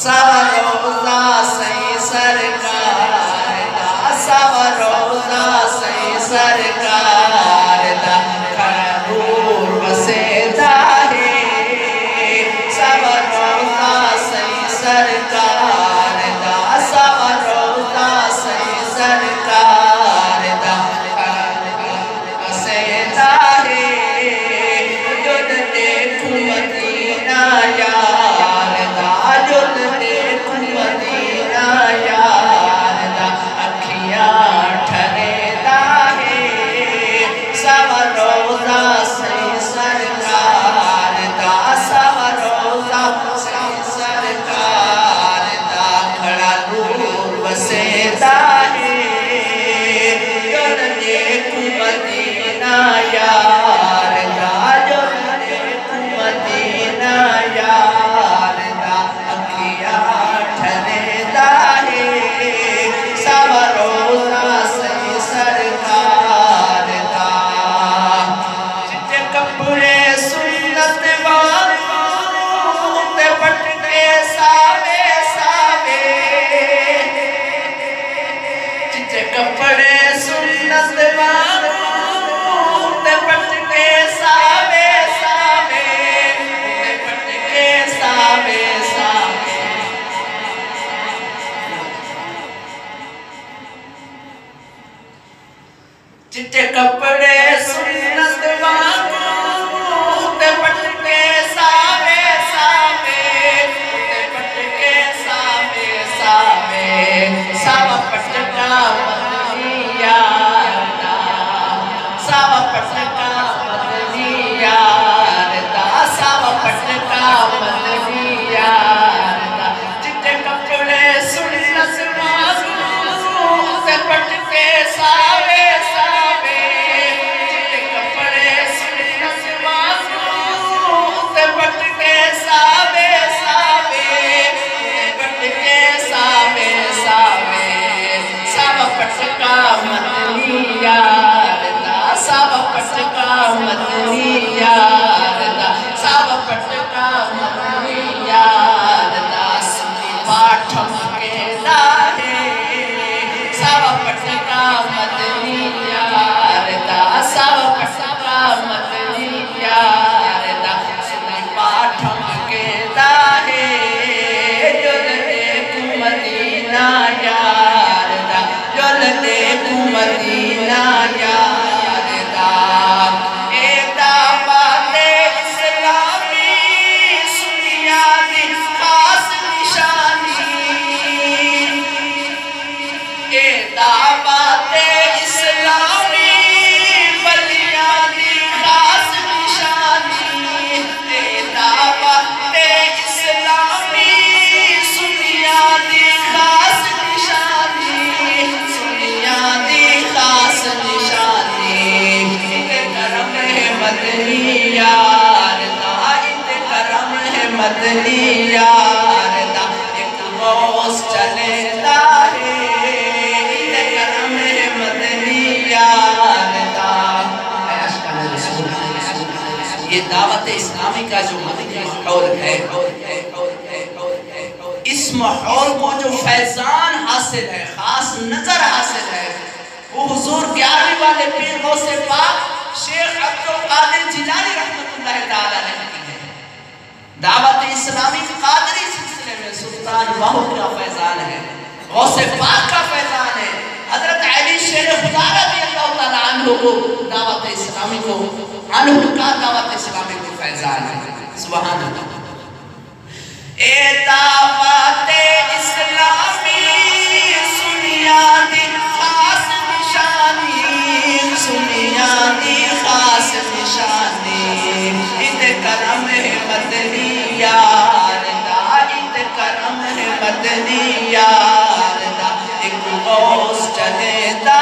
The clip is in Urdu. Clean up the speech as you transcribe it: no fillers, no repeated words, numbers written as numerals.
سوروزہ سی سرکار دا سوروزہ سی سرکار دا کھڑا نور وسیدہ ہے سوروزہ سی سرکار دا سوروزہ سی سرکار دا کھڑا نور وسیدہ ہے جن دیکھو مدینہ یار دا جن دیکھو مدینہ یار دا اکھیاں ٹھریدہ ہے سوروزہ سی سرکار دا سوروزہ سی سرکار دا کھڑا نور وسیدہ ہے جن دیکھو مدینہ یار دا جن دیکھو مدینہ یار دا اکھیاں ٹھریدہ ہے سوروزہ سی سرکار دا چٹے کپڑے سنت وانگوں تے پٹکے ساوے ساوے چٹے کپڑے سنت وانگوں تے پٹکے ساوے ساوے تے پٹکے ساوے ساوے چٹے کپڑے سنت وانگوں تے پٹکے ساوے ساوے تے پٹکے ساوے ساوے ساوا پٹکا مدنی یار دا ساوا پٹکا مدنی یار دا ساوا پٹکا مدنی یار دا چٹے کپڑے سنت وانگوں تے پٹکے ساوے ساوے چٹے کپڑے سنت وانگوں تے پٹکے ساوے ساوے تے پٹکے ساوے ساوے ساوا پٹکا مدنی یار دا ساوا پٹکا مدنی یار دا ساوا پٹکا مدنی یار دا سنی پاٹھم کے داہے ساوا پٹکا مدنی یار دا ساوا پٹکا مدنی یار دا سنی پاٹھم کے داہے جل دیکھو مدینہ یار دا جل دیکھو مدینہ یار دا اے دعوت اسلامی سنیا دی خاص نشانی اے دعوت اسلامی ولیاں دی خاص نشانی اے دعوت اسلامی سنیا دی خاص نشانی سنیا دی خاص نشانی تے کرم ہے مدنی یار دا تے کرم ہے مدنی یار دا ایک روز چلے دا ہے تے کرم ہے مدنی یار دا اے عاشقان رسول یہ دعوت اسلامی کا جو مدنی ماحول ہے اس ماحول کو جو فیضان حاصل ہے خاص نظر حاصل ہے وہ حضور پیارے والے پیر غوث پاک شیخ عبدالقادر جیلانی رحمت اللہ تعالیٰ نے کی ہے دعوت اسلامی قادری سلسلے میں سلطان باہو کا فیضان ہے غوث پاک کا فیضان ہے حضرت علی شیر خدا رضی اللہ تعالیٰ عنہ کو دعوت اسلامی کو عنہ کا دعوت اسلامی کو فیضان ہے سبحان اللہ اے دعوت اسلامی سنیا دی خاص نشانی سنیا دی خاص نشانی ات کرم ہے مدنی یار دا ات کرم ہے مدنی یار دا ایک غوث چلے دا